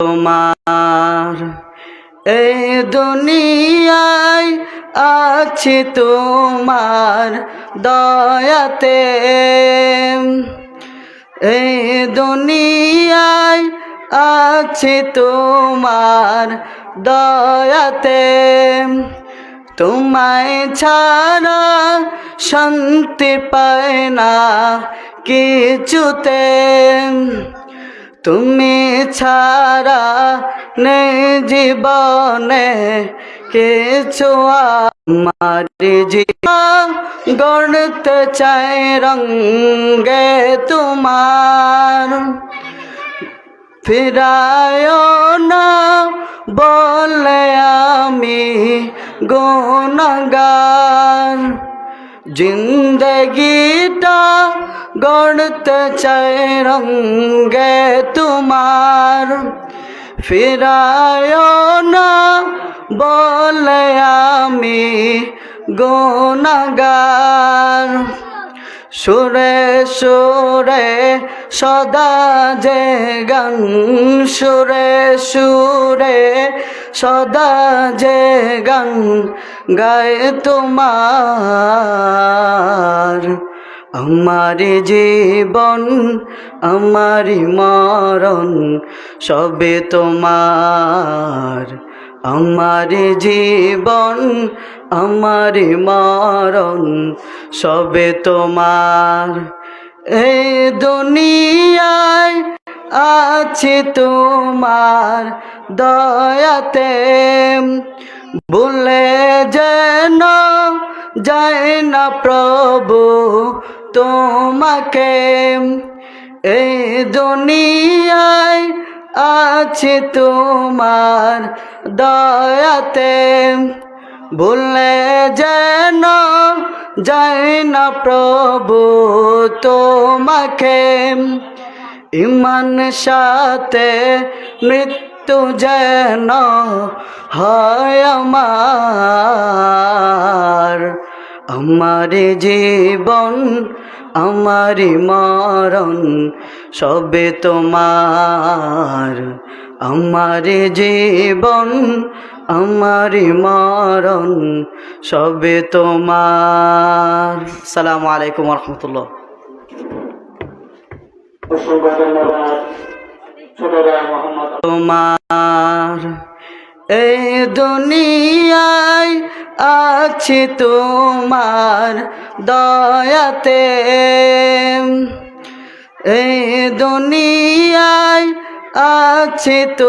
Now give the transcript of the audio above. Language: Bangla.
তোমার এই দুনিয়ায় আছি তোমার দয়াতে, এই দুনিয়ায় আছি তোমার দয়াতে। তোমায় ছাড়া শান্তি পায় না কিছুতে, তুমি ছাড়া নেই জীবনে কিছু। আমার জীবন গড়তে চাই রঙে তোমার, ফিরায় না বলে আমি গুনাহগার। জিন্দগিটা গড়তে চাই রঙে তোমার, ফিরায় না বলে আমি গুনাহগার। সুরে সুরে সদা যে গান, সুরে সুরে সদা যে গান গায় তোমার। আমার জীবন আমার মরণ সবে তোমার, আমার জীবন আমার মরণ সবে তোমার। এই দুনিয়ায় আছি তোমার দয়াতে, ভুলে যেন যায় না প্রভু তোমাকে। এই দুনিয়ায় আছি তোমার দয়াতে, ভুলে যেন যায় না প্রভু তোমাকে। ইমান সাথে মৃত্যু যেন হয় আমার। আমার জীবন আমার মরণ সবে তোমার, আমার জীবন আমার মরণ সবে তোমার। আসসালামু আলাইকুম ওয়া রাহমাতুল্লাহ। তোমার এই দুনিয়ায় আছি তোমার দয়াতে, এই দুনিয়ায় আছি